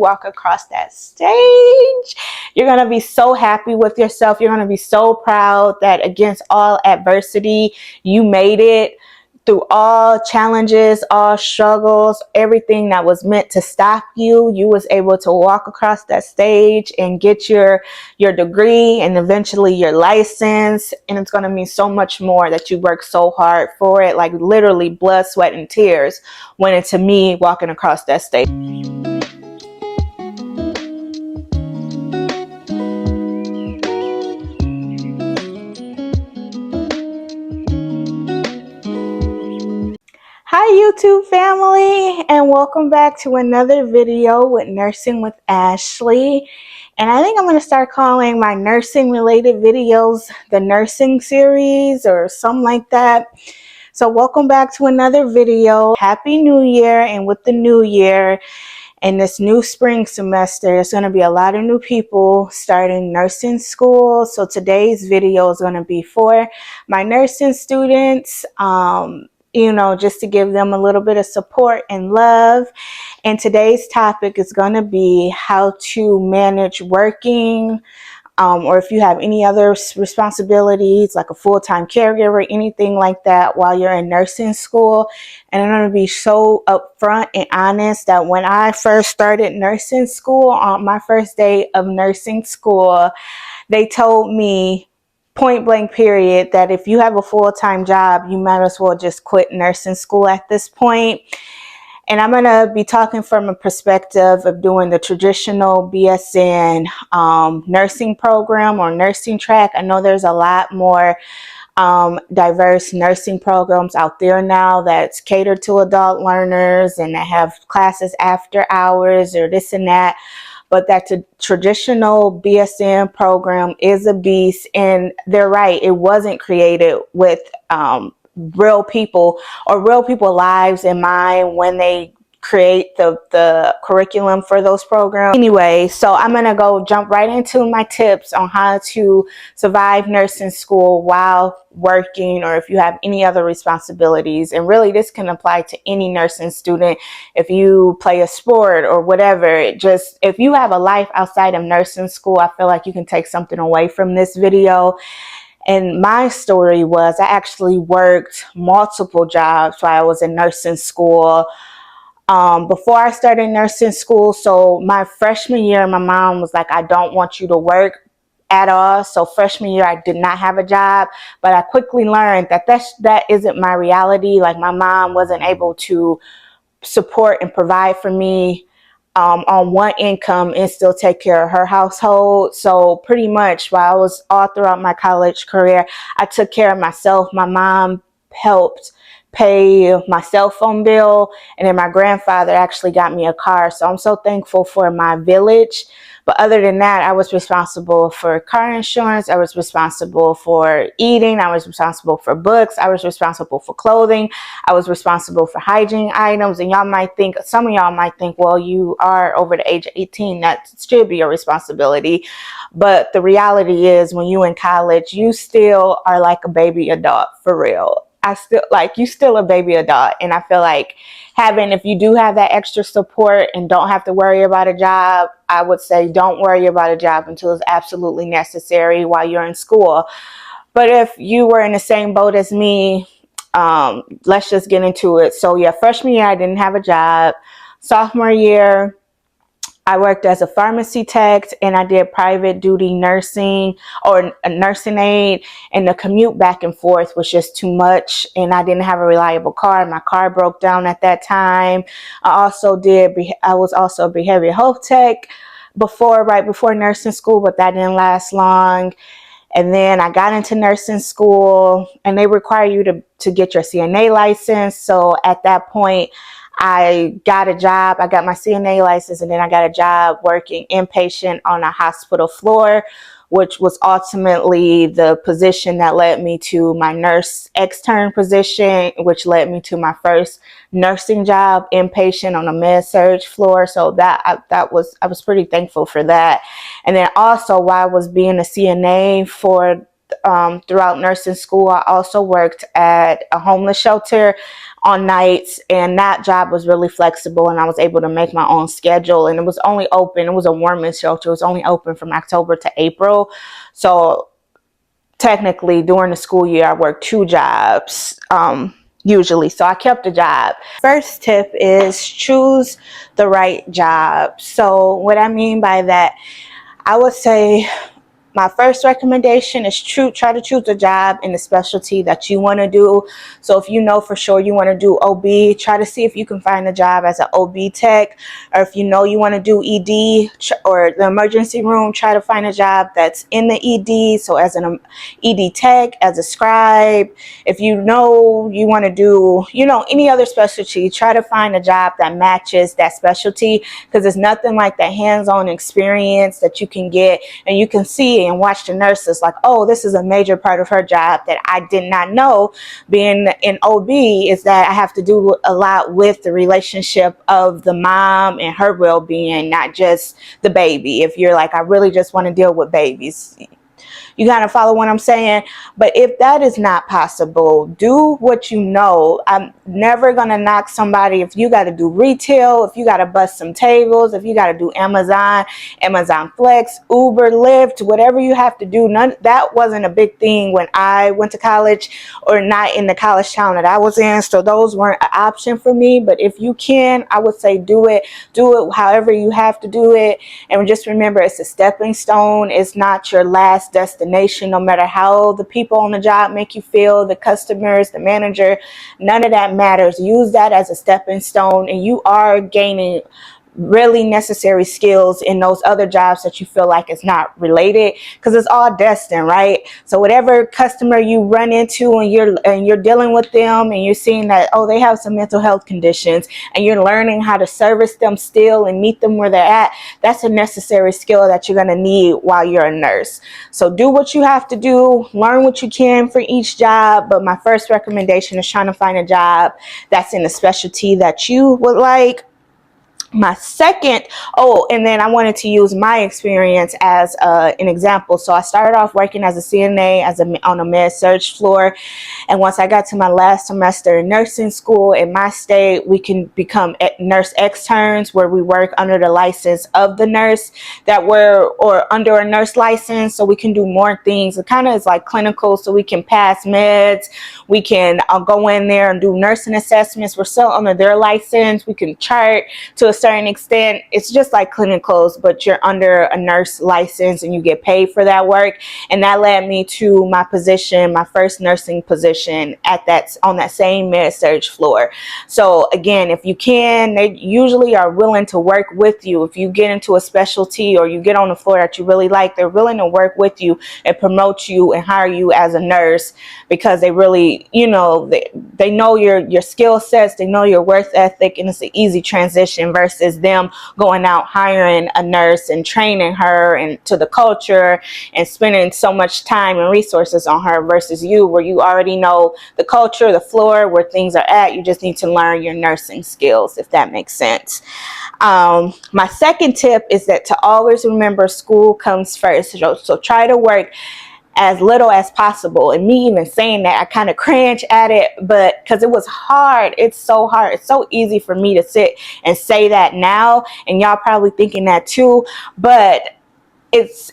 walk across that stage, you're going to be so happy with yourself. You're going to be so proud that against all adversity, you made it. Through all challenges, all struggles, everything that was meant to stop you, you was able to walk across that stage and get your degree and eventually your license. And it's going to mean so much more that you worked so hard for it. Like literally blood, sweat, and tears went into me walking across that stage. Hi YouTube family, and welcome back to another video with Nursing with Ashley. And I think I'm going to start calling my nursing related videos the nursing series or something like that. So welcome back to another video. Happy New Year. And with the new year and this new spring semester, there's going to be a lot of new people starting nursing school. So today's video is going to be for my nursing students, you know, just to give them a little bit of support and love. And today's topic is going to be how to manage working, or if you have any other responsibilities like a full-time caregiver, anything like that while you're in nursing school. And I'm going to be so upfront and honest that when I first started nursing school, on my first day of nursing school, they told me point blank period that if you have a full-time job, you might as well just quit nursing school at this point. And I'm going to be talking from a perspective of doing the traditional BSN nursing program or nursing track. I know there's a lot more diverse nursing programs out there now that's catered to adult learners and that have classes after hours or this and that. But that traditional BSN program is a beast, and they're right. It wasn't created with real people or real people lives in mind when they create the curriculum for those programs. Anyway, so I'm going to jump right into my tips on how to survive nursing school while working, or if you have any other responsibilities. And really this can apply to any nursing student. If you play a sport or whatever, if you have a life outside of nursing school, I feel like you can take something away from this video. And my story was I actually worked multiple jobs while I was in nursing school. Before I started nursing school, so my freshman year, my mom was like, I don't want you to work at all. So freshman year, I did not have a job, but I quickly learned that that isn't my reality. Like my mom wasn't able to support and provide for me on one income and still take care of her household. So pretty much while I was all throughout my college career, I took care of myself. My mom helped pay my cell phone bill, and then my grandfather actually got me a car. So I'm so thankful for my village. But other than that, I was responsible for car insurance. I was responsible for eating. I was responsible for books. I was responsible for clothing. I was responsible for hygiene items. And some of y'all might think, well, you are over the age of 18. That should be your responsibility. But the reality is when you're in college, you still are like a baby adult for real. You still a baby adult. And I feel like if you do have that extra support and don't have to worry about a job, I would say don't worry about a job until it's absolutely necessary while you're in school. But if you were in the same boat as me, let's just get into it. So yeah, freshman year, I didn't have a job. Sophomore year, I worked as a pharmacy tech and I did private duty nursing or a nursing aide, and the commute back and forth was just too much, and I didn't have a reliable car. My car broke down at that time. I was also a behavioral health tech right before nursing school, but that didn't last long. And then I got into nursing school and they require you to get your CNA license. So at that point, I got a job. I got my CNA license, and then I got a job working inpatient on a hospital floor, which was ultimately the position that led me to my nurse extern position, which led me to my first nursing job inpatient on a med-surg floor. So I was pretty thankful for that. And then also while I was being a CNA for throughout nursing school. I also worked at a homeless shelter on nights, and that job was really flexible, and I was able to make my own schedule. And it was only open, it was a women's shelter, it was only open from October to April. So technically during the school year I worked 2 jobs usually, so I kept a job. First tip is choose the right job. So what I mean by that, I would say my first recommendation is try to choose a job in the specialty that you want to do. So if you know for sure you want to do OB, try to see if you can find a job as an OB tech. Or if you know you want to do ED or the emergency room, try to find a job that's in the ED. So as an ED tech, as a scribe. If you know you want to do, any other specialty, try to find a job that matches that specialty, because there's nothing like that hands-on experience that you can get and you can see and watch the nurses like, oh, this is a major part of her job that I did not know. Being in OB is that I have to do a lot with the relationship of the mom and her well-being, not just the baby. If you're like, I really just want to deal with babies, you kind of follow what I'm saying? But if that is not possible, do what you know. I'm never going to knock somebody if you got to do retail, if you got to bust some tables, if you got to do Amazon Flex, Uber, Lyft, whatever you have to do. That wasn't a big thing when I went to college, or not in the college town that I was in. So those weren't an option for me. But if you can, I would say do it however you have to do it. And just remember, it's a stepping stone. It's not your last destination. No matter how the people on the job make you feel, the customers, the manager, none of that matters. Use that as a stepping stone, and you are gaining really necessary skills in those other jobs that you feel like it's not related, because it's all destined, right? So whatever customer you run into and you're dealing with them and you're seeing that, oh, they have some mental health conditions, and you're learning how to service them still and meet them where they're at, that's a necessary skill that you're going to need while you're a nurse. So do what you have to do, learn what you can for each job, but my first recommendation is trying to find a job that's in a specialty that you would like. My second, and then I wanted to use my experience as an example. So I started off working as a CNA on a med surg floor. And once I got to my last semester in nursing school in my state, we can become nurse externs, where we work under the license of the nurse or under a nurse license. So we can do more things. It kind of is like clinical, so we can pass meds. We can go in there and do nursing assessments. We're still under their license. We can chart to a certain extent. It's just like clinicals, but you're under a nurse license and you get paid for that work. And that led me to my position, my first nursing position on that same med surg floor. So again, if you can, they usually are willing to work with you. If you get into a specialty or you get on the floor that you really like, they're willing to work with you and promote you and hire you as a nurse, because they really, they know your skill sets, they know your work ethic, and it's an easy transition versus them going out hiring a nurse and training her and to the culture and spending so much time and resources on her, versus you, where you already know the culture, the floor, where things are at. You just need to learn your nursing skills, if that makes sense. My second tip is that to always remember school comes first. So try to work as little as possible. And me even saying that, I kind of cringe at it, but because it was hard. It's so hard. It's so easy for me to sit and say that now, and y'all probably thinking that too, but it's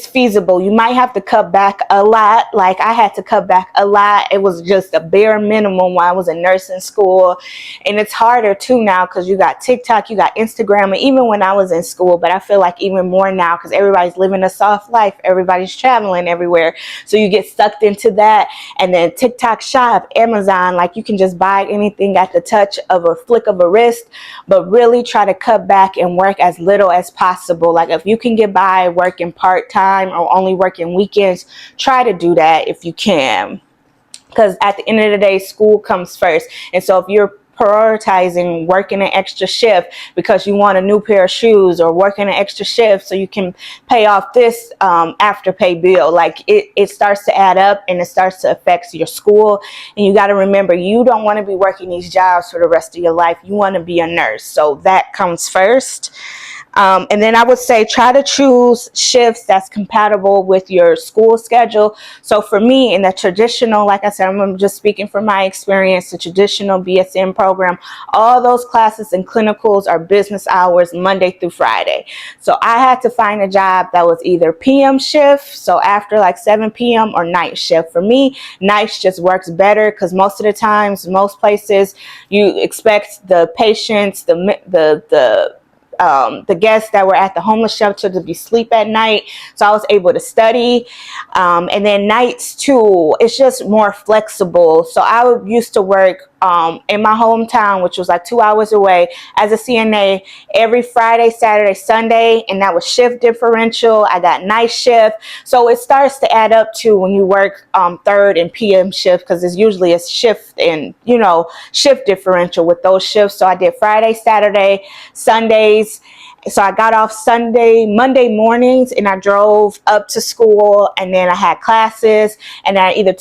feasible. You might have to cut back a lot. Like I had to cut back a lot. It was just a bare minimum while I was in nursing school. And it's harder too now, because you got TikTok, you got Instagram, and even when I was in school, but I feel like even more now, because everybody's living a soft life. Everybody's traveling everywhere. So you get sucked into that. And then TikTok Shop, Amazon, like you can just buy anything at the touch of a flick of a wrist. But really try to cut back and work as little as possible. Like if you can get by working part-time or only working weekends, try to do that if you can, because at the end of the day, school comes first. And so if you're prioritizing working an extra shift because you want a new pair of shoes, or working an extra shift so you can pay off this afterpay bill, like it starts to add up and it starts to affect your school. And you got to remember, you don't want to be working these jobs for the rest of your life. You want to be a nurse, so that comes first. And then I would say try to choose shifts that's compatible with your school schedule. So for me, in the traditional, like I said, I'm just speaking from my experience, the traditional BSN program, all those classes and clinicals are business hours, Monday through Friday. So I had to find a job that was either PM shift, so after like 7 p.m., or night shift. For me, nights just works better because most of the times, most places, you expect the patients, the guests that were at the homeless shelter to be asleep at night. So I was able to study. And then nights too, it's just more flexible. So I used to work in my hometown, which was like 2 hours away, as a CNA every Friday, Saturday, Sunday, and that was shift differential. I got night shift. So it starts to add up to when you work third and PM shift, because it's usually a shift and, you know, shift differential with those shifts. So I did Friday, Saturday, Sundays. So I got off Monday mornings, and I drove up to school, and then I had classes, and I either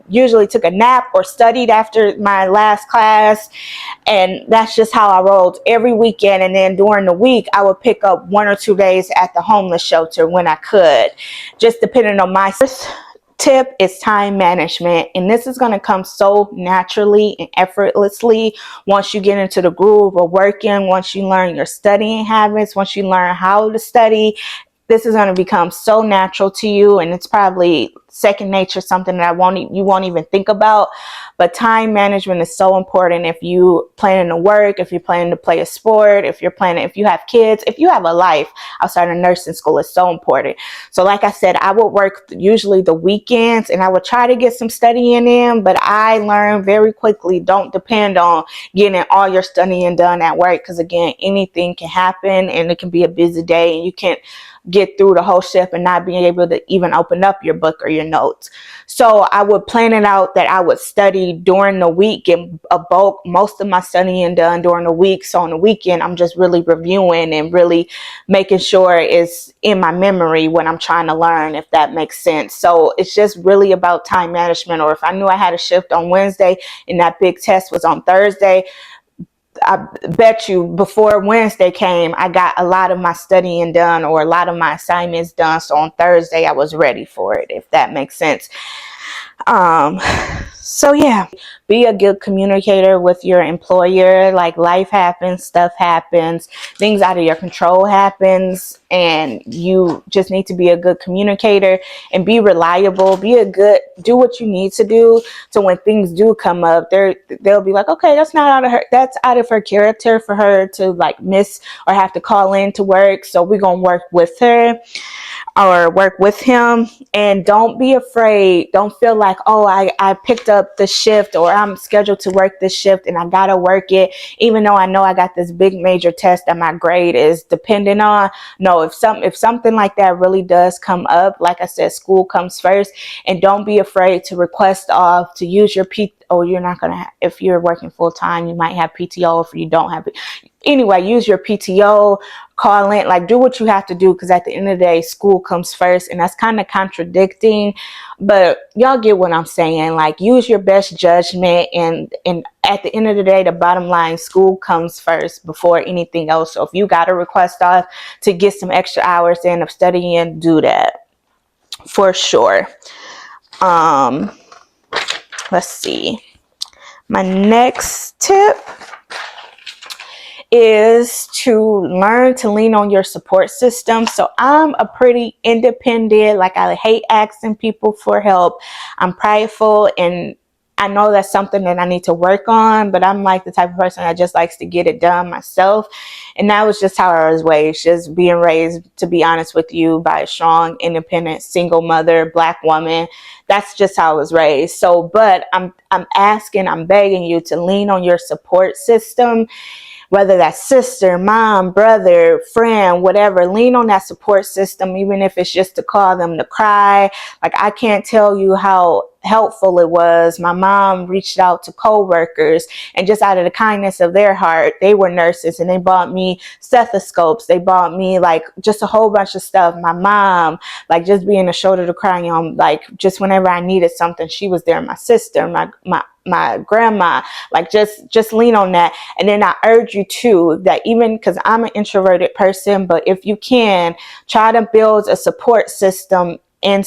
usually took a nap or studied after my last class. And that's just how I rolled every weekend. And then during the week, I would pick up 1 or 2 days at the homeless shelter when I could, just depending on my tip is time management. And this is going to come so naturally and effortlessly once you get into the groove of working, once you learn your studying habits, once you learn how to study. This is going to become so natural to you, and it's probably second nature, something that you won't even think about. But time management is so important if you planning to work, if you're planning to play a sport, if you have kids, if you have a life outside of nursing school. It's so important. So like I said, I would work usually the weekends, and I would try to get some studying in, but I learned very quickly, don't depend on getting all your studying done at work, because again, anything can happen, and it can be a busy day, and you can't get through the whole shift and not being able to even open up your book or your notes. So I would plan it out that I would study during the week, get most of my studying done during the week. So on the weekend, I'm just really reviewing and really making sure it's in my memory when I'm trying to learn, if that makes sense. So it's just really about time management. Or if I knew I had a shift on Wednesday and that big test was on Thursday, I bet you before Wednesday came, I got a lot of my studying done or a lot of my assignments done. So on Thursday, I was ready for it, if that makes sense. So yeah, be a good communicator with your employer. Like, life happens, stuff happens, things out of your control happens, and you just need to be a good communicator and be reliable. Do what you need to do, so when things do come up, they'll be like, okay, that's out of her character for her to like miss or have to call in to work. So we're gonna work with her or work with him. And don't be afraid. Don't feel like, oh, I picked up the shift, or I'm scheduled to work this shift and I gotta work it, even though I know I got this big major test that my grade is dependent on. No, if something like that really does come up, like I said, school comes first. And don't be afraid to request off, to use your you're not gonna if you're working full time, you might have PTO. If you don't have it, anyway, use your PTO, call in, like do what you have to do, because at the end of the day, school comes first. And that's kind of contradicting, but y'all get what I'm saying. Like, use your best judgment, and at the end of the day, the bottom line, school comes first before anything else. So if you got a request off to get some extra hours in of studying, do that for sure. Let's see. My next tip is to learn to lean on your support system. So I'm a pretty independent, like I hate asking people for help. I'm prideful, and I know that's something that I need to work on, but I'm like the type of person that just likes to get it done myself. And that was just how I was raised, just being raised, to be honest with you, by a strong, independent, single mother, Black woman. That's just how I was raised. So, but I'm begging you to lean on your support system, whether that's sister, mom, brother, friend, whatever. Lean on that support system, even if it's just to call them to cry. Like, I can't tell you how helpful it was. My mom reached out to co-workers, and just out of the kindness of their heart, they were nurses, and they bought me stethoscopes. They bought me like just a whole bunch of stuff. My mom, like just being a shoulder to cry on, like just whenever I needed something, she was there. My sister, my grandma, like just lean on that. And then I urge you too, that even because I'm an introverted person, but if you can, try to build a support system in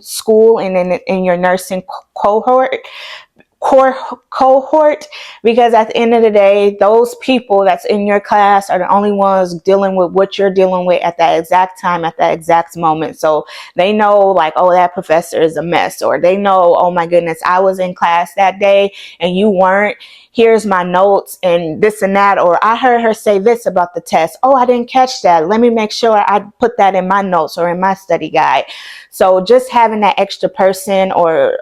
school and in your nursing cohort, because at the end of the day, those people that's in your class are the only ones dealing with what you're dealing with at that exact time, at that exact moment. So they know, like, oh, that professor is a mess, or they know, oh my goodness, I was in class that day and you weren't. Here's my notes and this and that, or I heard her say this about the test. Oh, I didn't catch that. Let me make sure I put that in my notes or in my study guide. So just having that extra person or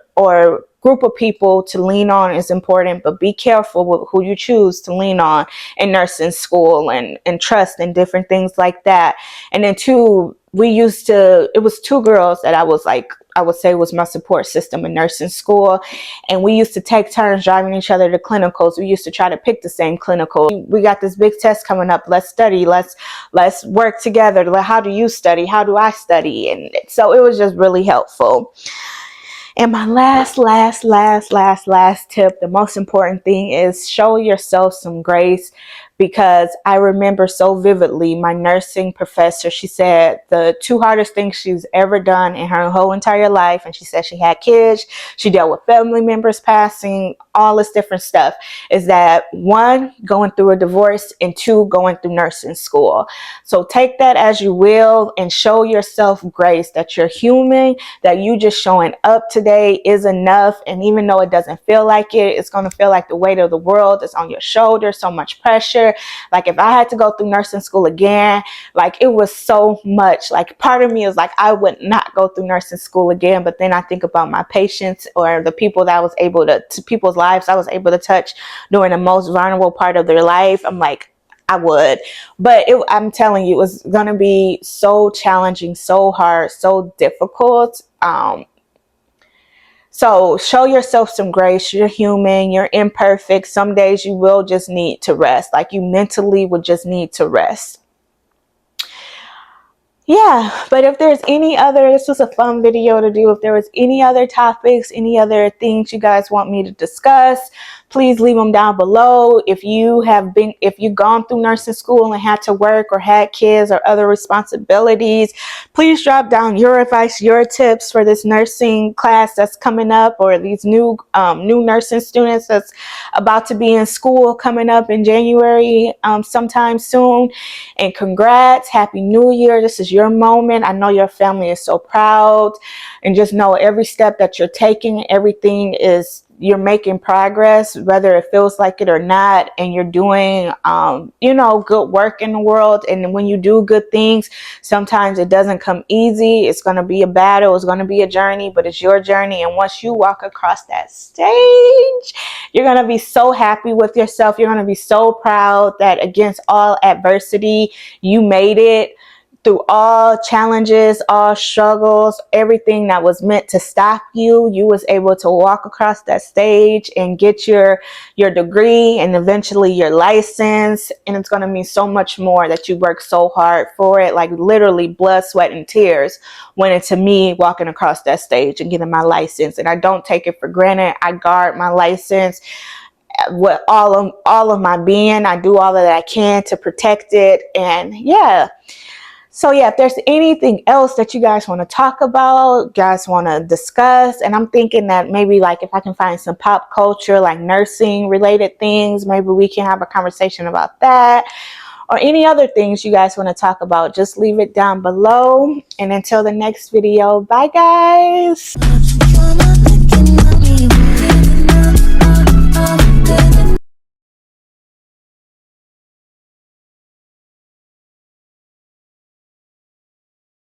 group of people to lean on is important, but be careful with who you choose to lean on in nursing school, and trust and different things like that. And then two, it was two girls that I would say was my support system in nursing school. And we used to take turns driving each other to clinicals. We used to try to pick the same clinical. We got this big test coming up. Let's study. Let's work together. How do you study? How do I study? And so it was just really helpful. And my last tip, the most important thing, is show yourself some grace, because I remember so vividly my nursing professor, she said the two hardest things she's ever done in her whole entire life, and she said she had kids, she dealt with family members passing, all this different stuff, is that one, going through a divorce, and two, going through nursing school. So take that as you will and show yourself grace, that you're human, that you just showing up today is enough. And even though it doesn't feel like it, it's going to feel like the weight of the world is on your shoulders, so much pressure. Like if I had to go through nursing school again, like it was so much, like part of me is like, I would not go through nursing school again. But then I think about my patients, or the people that I was able to people's lives I was able to touch during the most vulnerable part of their life. I'm like, I would. But I'm telling you, it was going to be so challenging, so hard, so difficult. So show yourself some grace. You're human. You're imperfect. Some days you will just need to rest. Like you mentally would just need to rest. Yeah, but if there's this was a fun video to do. If there was any other topics, any other things you guys want me to discuss, please leave them down below. If you've gone through nursing school and had to work or had kids or other responsibilities, please drop down your advice, your tips for this nursing class that's coming up, or these new nursing students that's about to be in school coming up in January sometime soon. And congrats, Happy New Year. This is your moment. I know your family is so proud, and just know every step that you're taking, you're making progress, whether it feels like it or not, and you're doing good work in the world. And when you do good things, sometimes it doesn't come easy. It's going to be a battle, it's going to be a journey, but it's your journey. And once you walk across that stage, you're going to be so happy with yourself. You're going to be so proud that against all adversity, you made it. Through all challenges, all struggles, everything that was meant to stop you, you was able to walk across that stage and get your degree and eventually your license. And it's going to mean so much more that you worked so hard for it. Like literally blood, sweat, and tears went into me walking across that stage and getting my license. And I don't take it for granted. I guard my license with all of my being. I do all that I can to protect it. And yeah. So yeah, if there's anything else that you guys want to talk about, guys want to discuss, and I'm thinking that maybe like if I can find some pop culture, like nursing related things, maybe we can have a conversation about that, or any other things you guys want to talk about, just leave it down below. And until the next video, bye guys.